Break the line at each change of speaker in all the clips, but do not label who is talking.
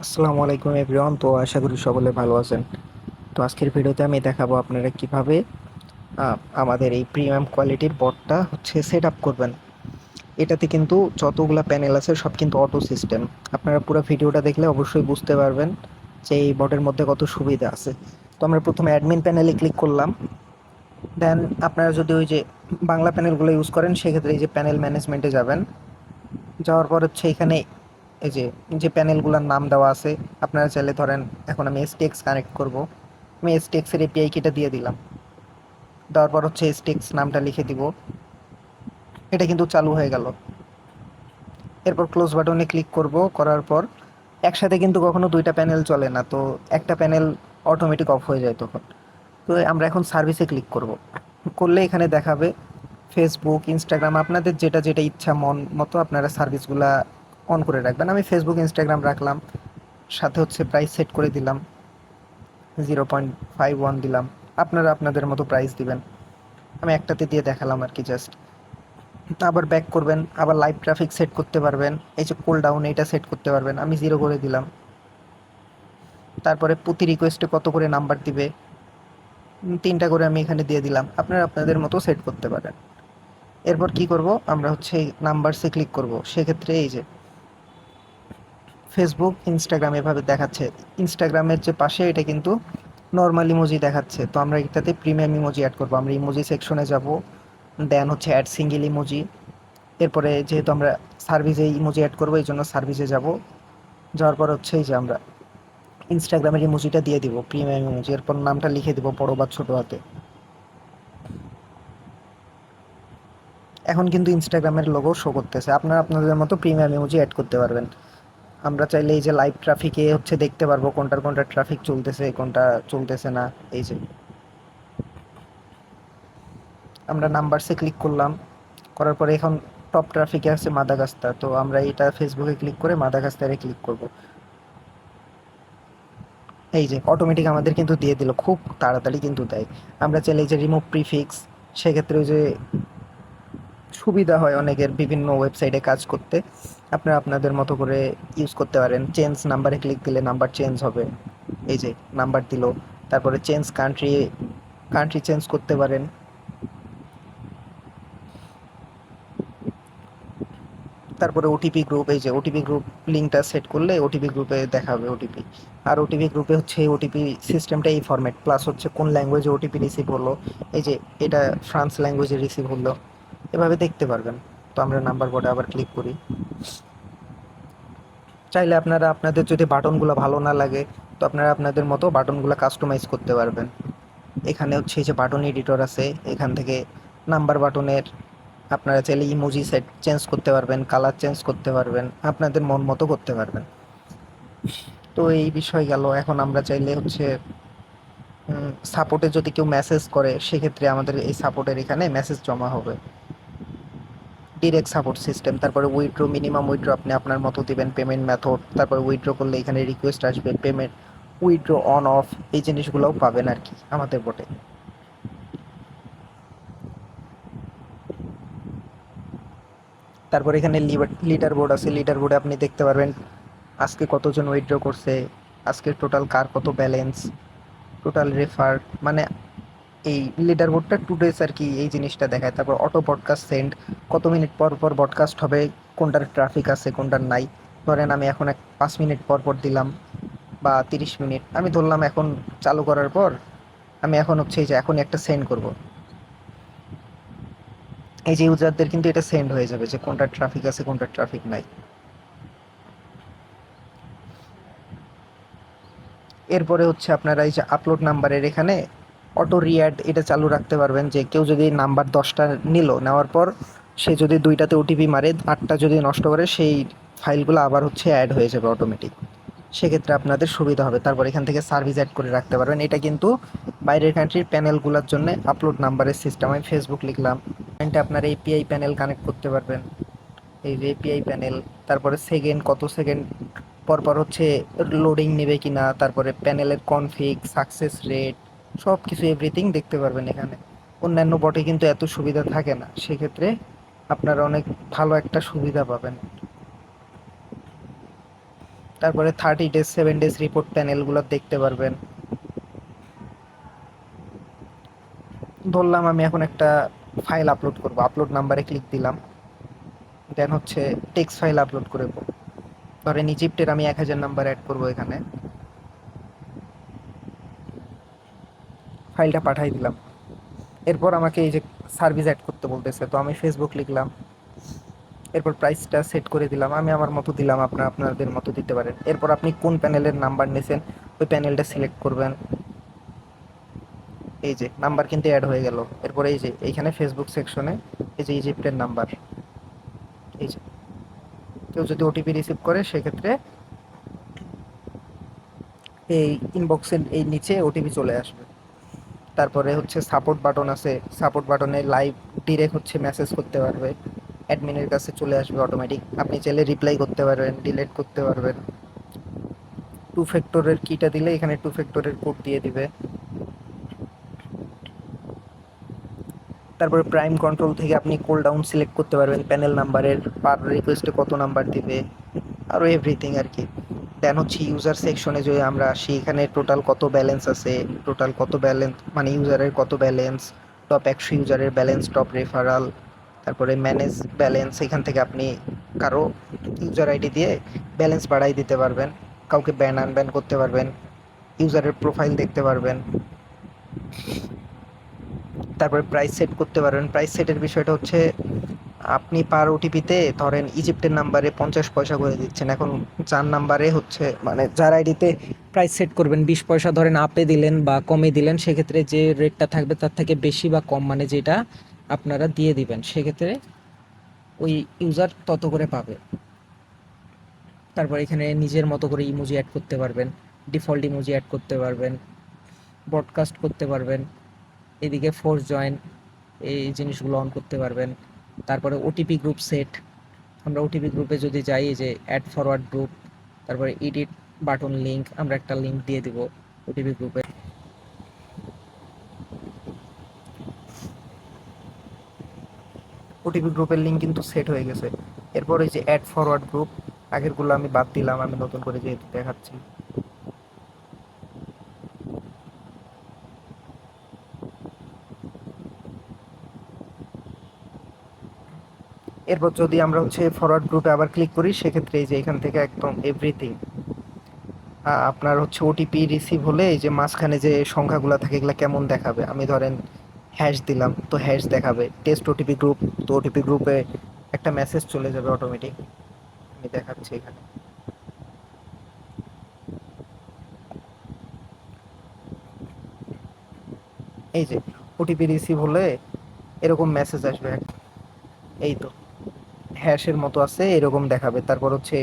আসসালামু আলাইকুম এভরিওয়ান। তো আশা করি সকলে ভালো আছেন। তো আজকের ভিডিওতে আমি দেখাবো আপনারা কিভাবে আমাদের এই প্রিমিয়াম কোয়ালিটির বটটা সেট আপ করবেন। এটাতে কিন্তু যতগুলা প্যানেল আছে সব কিন্তু অটো সিস্টেম। আপনারা পুরো ভিডিওটা দেখলে অবশ্যই বুঝতে পারবেন যে এই বটের মধ্যে কত সুবিধা আছে। তো আমরা প্রথমে অ্যাডমিন প্যানেলে ক্লিক করলাম। দেন আপনারা যদি ওই যে বাংলা প্যানেলগুলো ইউজ করেন সেক্ষেত্রে এই যে প্যানেল ম্যানেজমেন্টে যাবেন। যাওয়ার পর এখানে এই যে যে প্যানেলগুলোর নাম দেওয়া আছে, আপনারা চাইলে ধরেন এখন আমি এসটিএক্স কানেক্ট করব। আমি এসটিএক্সের এপিআই কিটা দিয়ে দিলাম। দেওয়ার পর এসটিএক্স নামটা লিখে দিব। এটা কিন্তু চালু হয়ে গেল। এরপর ক্লোজ বাটনে ক্লিক করব। করার পর একসাথে কিন্তু কখনো দুইটা প্যানেল চলে না, তো একটা প্যানেল অটোমেটিক অফ হয়ে যায় তখন। তো আমরা এখন সার্ভিসে ক্লিক করব। করলে এখানে দেখাবে ফেসবুক, ইনস্টাগ্রাম, আপনাদের যেটা যেটা ইচ্ছা মন মতো আপনারা সার্ভিসগুলা অন করে রাখবেন। আমি ফেসবুক, ইনস্টাগ্রাম রাখলাম। সাথে প্রাইস সেট করে দিলাম, 0.51 দিলাম। আপনারা আপনাদের মতো প্রাইস দিবেন। আমি একটাতে দিয়ে দেখালাম আর কি জাস্ট। আবার ব্যাক করবেন, আবার লাইভ ট্রাফিক সেট করতে পারবেন। এই যে কুল ডাউন এটা সেট করতে পারবেন, আমি 0 করে দিলাম। তারপরে প্রতি রিকোয়েস্টে কত করে নাম্বার দিবে, 3টা করে আমি এখানে দিয়ে দিলাম। আপনারা আপনাদের মতো সেট করতে পারেন। এরপর কি করব, আমরা নাম্বারসে ক্লিক করব। সেক্ষেত্রে এই যে ফেসবুক, ইনস্টাগ্রাম এভাবে দেখাচ্ছে। ইনস্টাগ্রামের যে পাশে এটা কিন্তু নর্মাল ইমোজি দেখাচ্ছে, তো আমরা এটাতে প্রিমিয়াম ইমোজি অ্যাড করবো। আমরা ইমোজি সেকশনে যাব। দেন অ্যাড সিঙ্গেল ইমোজি। এরপরে যেহেতু আমরা সার্ভিসে ইমোজি অ্যাড করবো এই জন্য সার্ভিসে যাব। যাওয়ার পর এই যে আমরা ইনস্টাগ্রামের ইমোজিটা দিয়ে দিব, প্রিমিয়াম ইমোজি। এরপর নামটা লিখে দিব বড় বা ছোট হাতে। এখন কিন্তু ইনস্টাগ্রামের লোগো শো করতেছে। আপনারা আপনাদের মতো প্রিমিয়াম ইমোজি অ্যাড করতে পারবেন। আমরা চাইলে এই যে লাইভ ট্রাফিকে দেখতে পারবো কোনটার কোনটা ট্রাফিক চলতেছে, কোনটা চলতেছে না। এই যে আমরা নাম্বারসে ক্লিক করলাম। করার পরে এখন টপ ট্রাফিকে আছে মাদাগাস্তা, তো আমরা এটা ফেসবুকে ক্লিক করে মাদাগাস্তারে ক্লিক করব। এই যে অটোমেটিক আমাদের কিন্তু দিয়ে দিল, খুব তাড়াতাড়ি কিন্তু দেয়। আমরা চাইলে এই যে রিমুভ প্রিফিক্স, সেক্ষেত্রে ওই যে সুবিধা হয় অনেকের বিভিন্ন ওয়েবসাইটে কাজ করতে। আপনারা আপনাদের মতো করে ইউজ করতে পারেন। চেঞ্জ নাম্বারে ক্লিক দিলে নাম্বার চেঞ্জ হবে। এই যে নাম্বার দিল। তারপরে চেঞ্জ কান্ট্রি, কান্ট্রি চেঞ্জ করতে পারেন। তারপরে ওটিপি গ্রুপ, এই যে ওটিপি গ্রুপ লিঙ্কটা সেট করলে ওটিপি গ্রুপে দেখাবে ওটিপি। আর ওটিপি গ্রুপে ওটিপি সিস্টেমটা এই ফরম্যাট, প্লাস কোন ল্যাঙ্গুয়েজে ওটিপি রিসিভ হলো। এই যে এটা ফ্রান্স ল্যাঙ্গুয়েজে রিসিভ হলো, এভাবে দেখতে পারবেন। তো আমরা নাম্বার বোর্ডে আবার ক্লিক করি। চাইলে আপনারা আপনাদের যদি বাটনগুলো ভালো না লাগে, তো আপনারা আপনাদের মতো বাটনগুলো কাস্টমাইজ করতে পারবেন। এখানে এই যে বাটন এডিটর আছে, এখান থেকে নাম্বার বাটনের আপনারা চাইলে ইমোজি সেট চেঞ্জ করতে পারবেন, কালার চেঞ্জ করতে পারবেন, আপনাদের মন মতো করতে পারবেন। তো এই বিষয় গেল। এখন আমরা চাইলে সাপোর্টে যদি কেউ মেসেজ করে সেক্ষেত্রে আমাদের এই সাপোর্টের এখানে মেসেজ জমা হবে। Direct support system. তারপরে উইথড্র, মিনিমাম উইথড্র আপনি আপনার মতো দিবেন, পেমেন্ট মেথড। তারপরে উইথড্র করলে এখানে রিকোয়েস্ট আসবে, পেমেন্ট, উইথড্র অন অফ, এই জিনিসগুলোও পাবেন আর কি আমাদের বটে। তারপর এখানে লিডার বোর্ড আছে। লিডার বোর্ডে আপনি দেখতে পারবেন আজকে কতজন উইথড্র করছে, আজকে টোটাল কার কত ব্যালেন্স, টোটাল রেফার, মানে এই লিডার বোর্ডটা টুডেস আর কি এই জিনিসটা দেখায়। তারপর অটো পডকাস্ট সেন্ড, কত মিনিট পর পর বডকাস্ট হবে, কোনটার ট্রাফিক আছে কোনটার নাই। ধরেন আমি এখন 5 মিনিট পর পর দিলাম বা 30 মিনিট, আমি ধরলাম এখন চালু করার পর আমি এখন এই যে এখন একটা সেন্ড করব। এই যে ইউজারদের কিন্তু এটা সেন্ড হয়ে যাবে যে কোনটা ট্রাফিক আছে কোনটা ট্রাফিক নাই। এরপরে আপনারা এই যে আপলোড নাম্বারের এখানে অটো রিঅ্যাড এটা চালু রাখতে পারবেন, যে কেউ যদি নাম্বার 10টা নিল, নেওয়ার পর সে যদি 2টাতে ওটিপি মারে, 8টা যদি নষ্ট করে, সেই ফাইলগুলো আবার অ্যাড হয়ে যাবে অটোমেটিক। সেক্ষেত্রে আপনাদের সুবিধা হবে। তারপর এখান থেকে সার্ভিস অ্যাড করে রাখতে পারবেন। এটা কিন্তু বাইরের কান্ট্রির প্যানেলগুলোর জন্য আপলোড নাম্বারের সিস্টেম। আমি ফেসবুক লিখলাম, এটা আপনার এপিআই প্যানেল কানেক্ট করতে পারবেন। এই যে এপিআই প্যানেল, তারপরে সেকেন্ড কত সেকেন্ড পর পর লোডিং নেবে কিনা, তারপরে প্যানেলের কনফিগ, সাকসেস রেট, সব কিছু এভরিথিং দেখতে পারবেন এখানে। অন্যান্য বটে কিন্তু এত সুবিধা থাকে না, সেক্ষেত্রে আপনারা অনেক ভালো একটা সুবিধা পাবেন। তারপরে 30 ডেজ 7 ডেজ রিপোর্ট প্যানেলগুলো দেখতে পারবেন। ধরলাম আমি এখন একটা ফাইল আপলোড করব, আপলোড নাম্বারে ক্লিক দিলাম, দেন হচ্ছে টেক্সট ফাইল আপলোড করব। ধরেন ইজিপ্টের আমি 1000 নাম্বার অ্যাড করব এখানে, ফাইলটা পাঠাই দিলাম। এরপর আমাকে এই যে সার্ভিস অ্যাড করতে বলতেছে, তো আমি ফেসবুক লিখলাম, এরপর প্রাইসটা সেট করে দিলাম, আমি আমার মতো দিলাম, আপনারা আপনাদের মতো দিতে পারেন। এরপর আপনি কোন প্যানেলের নাম্বার নিয়েছেন ওই প্যানেলটা সিলেক্ট করবেন। এই যে নাম্বার কিন্তু অ্যাড হয়ে গেল। এরপর এই যে এইখানে ফেসবুক সেকশনে এই যে ইজিপ্টের নাম্বার, এই যে কেউ যদি ওটিপি রিসিভ করে সেক্ষেত্রে এই ইনবক্সের এই নিচে ওটিপি চলে আসবে। তারপরে হচ্ছে সাপোর্ট বাটন আছে, সাপোর্ট বাটনে লাইভ ডিরেক্ট হচ্ছে মেসেজ করতে পারবে, অ্যাডমিনের কাছে চলে আসবে অটোমেটিক, আপনি চাইলে রিপ্লাই করতে পারবেন, ডিলিট করতে পারবেন। টু ফ্যাক্টরের কিটা দিলে এখানে টু ফ্যাক্টরের কোড দিয়ে দিবে। তারপরে প্রাইম কন্ট্রোল থেকে আপনি কোল ডাউন সিলেক্ট করতে পারবেন, প্যানেল নাম্বারের পার রিকোয়েস্টে কত নাম্বার দিবে, আরও এভরিথিং আর কি। দেন হচ্ছে ইউজার সেকশনে যদি আমরা আসি, এখানে টোটাল কত ব্যালেন্স আছে, টোটাল কত ব্যালেন্স মানে ইউজারের কত ব্যালেন্স, টপ 100 ইউজারের ব্যালেন্স, টপ রেফারাল, তারপরে ম্যানেজ ব্যালেন্স, এখান থেকে আপনি কারো ইউজার আইডি দিয়ে ব্যালেন্স বাড়াই দিতে পারবেন, কাউকে ব্যান আনব্যান করতে পারবেন, ইউজারের প্রোফাইল দেখতে পারবেন। তারপরে প্রাইস সেট করতে পারবেন। প্রাইস সেটের বিষয়টা হচ্ছে আপনি পার ওটিপিতে ধরেন ইজিপ্টের নাম্বারে 50 পয়সা করে দিচ্ছেন, এখন যার নাম্বারে হচ্ছে মানে যার আইডিতে প্রাইস সেট করবেন 20 পয়সা ধরেন আপে দিলেন বা কমে দিলেন, সেক্ষেত্রে যে রেটটা থাকবে তার থেকে বেশি বা কম মানে যেটা আপনারা দিয়ে দিবেন সেক্ষেত্রে ওই ইউজার তত করে পাবে। তারপর এখানে নিজের মতো করে ইমোজি অ্যাড করতে পারবেন, ডিফল্ট ইমোজি অ্যাড করতে পারবেন, ব্রডকাস্ট করতে পারবেন, এদিকে ফোর্স জয়েন এই জিনিসগুলো অন করতে পারবেন। তারপরে ওটিপি গ্রুপ সেট, আমরা ওটিপি গ্রুপে যদি যাই, এই যে অ্যাড ফরওয়ার্ড গ্রুপ, তারপরে এডিট বাটন লিঙ্ক, আমরা একটা লিঙ্ক দিয়ে দিব ওটিপি গ্রুপে। ওটিপি গ্রুপের লিঙ্ক কিন্তু সেট হয়ে গেছে। এরপর এই যে অ্যাড ফরওয়ার্ড গ্রুপ, আগেরগুলো আমি বাদ দিলাম, আমি নতুন করে যেহেতু দেখাচ্ছি। এরপর যদি আমরা হচ্ছে ফরওয়ার্ড গ্রুপে আবার ক্লিক করি, সেক্ষেত্রে এই যে এখান থেকে একদম এভরিথিং আপনার হচ্ছে ওটিপি রিসিভ হলে এই যে মাঝখানে যে সংখ্যাগুলো থাকে এগুলো কেমন দেখাবে, আমি ধরেন হ্যাশ দিলাম তো হ্যাশ দেখাবে, টেস্ট ওটিপি গ্রুপ তো ওটিপি গ্রুপে একটা মেসেজ চলে যাবে অটোমেটিক। আমি দেখাচ্ছি এখানে, এই যে ওটিপি রিসিভ হলে এরকম মেসেজ আসবে, এই তো হ্যাশের মতো আছে এরকম দেখাবে। তারপর হচ্ছে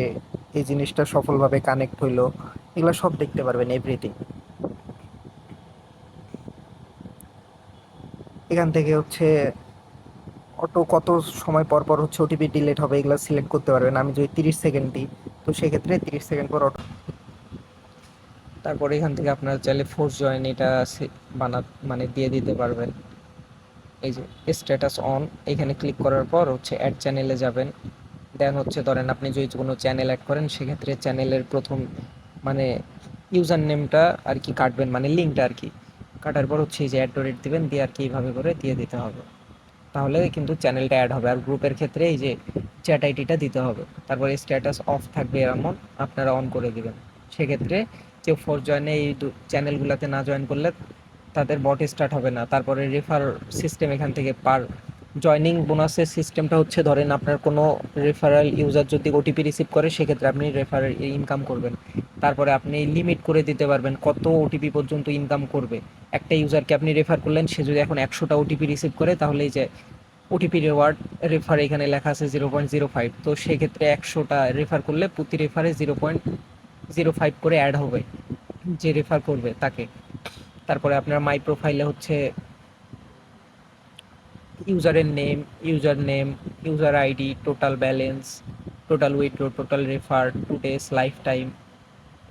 এই জিনিসটা সফলভাবে কানেক্ট হইলো, এগুলো সব দেখতে পারবেন এভরিথিং। এখান থেকে হচ্ছে অটো কত সময় পর পর হচ্ছে ওটিপি ডিলিট হবে এগুলো সিলেক্ট করতে পারবেন। আমি যদি 30 সেকেন্ড দিই তো সেক্ষেত্রে 30 সেকেন্ড পর অটো। তারপরে এখান থেকে আপনারা চাইলে ফোর্স জয়েন এটা বানা মানে দিয়ে দিতে পারবেন। এই যে স্ট্যাটাস অন, এখানে ক্লিক করার পর হচ্ছে অ্যাড চ্যানেলে যাবেন, দেন হচ্ছে ধরেন আপনি যদি কোনো চ্যানেল অ্যাড করেন সেক্ষেত্রে চ্যানেলের প্রথম মানে ইউজার নেমটা আর কি কাটবেন, মানে লিঙ্কটা আর কি কাটার পর হচ্ছে এই যে অ্যাড রেট দিবেন, দিয়ে আর কি এইভাবে করে দিয়ে দিতে হবে, তাহলে কিন্তু চ্যানেলটা অ্যাড হবে। আর গ্রুপের ক্ষেত্রে এই যে চ্যাট আইডিটা দিতে হবে। তারপরে স্ট্যাটাস অফ থাকবে এমন আপনারা অন করে দিবেন, সেক্ষেত্রে কেউ ফোর জয়েনে এই চ্যানেলগুলোতে না জয়েন করলে তাদের বট স্টার্ট হবে না। তারপরে রেফার সিস্টেম, এখান থেকে পার জয়নিং বোনাসের সিস্টেমটা হচ্ছে ধরেন আপনার কোনো রেফারাল ইউজার যদি ওটিপি রিসিভ করে সেক্ষেত্রে আপনি রেফারেল ইনকাম করবেন। তারপরে আপনি লিমিট করে দিতে পারবেন কত ওটিপি পর্যন্ত ইনকাম করবে। একটা ইউজারকে আপনি রেফার করলেন, সে যদি এখন 100টা ওটিপি রিসিভ করে তাহলে এই যে ওটিপি রেওয়ার্ড রেফার এখানে লেখা আছে 0.05, তো সেক্ষেত্রে 100টা রেফার করলে প্রতি রেফারে 0.05 করে অ্যাড হবে যে রেফার করবে তাকে। তারপরে আপনার মাই প্রোফাইলে হচ্ছে ইউজারের name, user ID, total balance, total withdraw, total refer, today's, lifetime,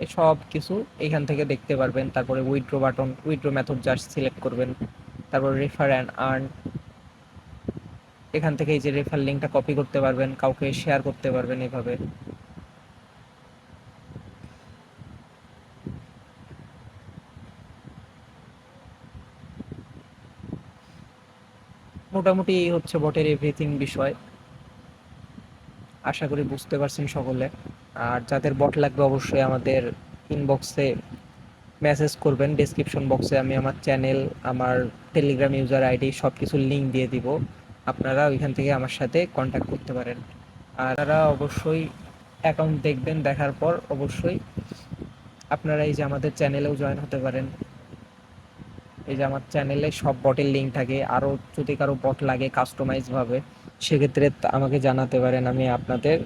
এসব কিছু এখান থেকে দেখতে পারবেন। তারপরে withdraw button, withdraw method just select করবেন। তারপর রেফার অ্যান্ড আর্ন, এখান থেকে এই যে রেফার লিঙ্কটা কপি করতে পারবেন, কাউকে শেয়ার করতে পারবেন এভাবে। মোটামুটি এই হচ্ছে বটের এভরিথিং বিষয়। আশা করি বুঝতে পারছেন সকলে। আর যাদের বট লাগবে অবশ্যই আমাদের ইনবক্সে মেসেজ করবেন। ডেসক্রিপশন বক্সে আমি আমার চ্যানেল, আমার টেলিগ্রাম ইউজার আইডি সব কিছুর লিঙ্ক দিয়ে দিব। আপনারা ওইখান থেকে আমার সাথে কন্ট্যাক্ট করতে পারেন। আর আপনারা অবশ্যই অ্যাকাউন্ট দেখবেন, দেখার পর অবশ্যই আপনারা এই যে আমাদের চ্যানেলেও জয়েন হতে পারেন। এই যে আমার চ্যানেলে সব বটের লিঙ্ক থাকে। আরও যদি কারো বট লাগে কাস্টমাইজভাবে, সেক্ষেত্রে আমাকে জানাতে পারেন। আমি আপনাদের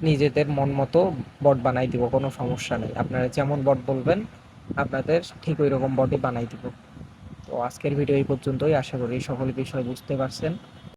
নিজেদের মন মতো বট বানাই দিব, কোনো সমস্যা নেই। আপনারা যেমন বট বলবেন আপনাদের ঠিক ওই রকম বটই বানাই দিব। তো আজকের ভিডিও এই পর্যন্তই। আশা করি সকল বিষয় বুঝতে পারছেন।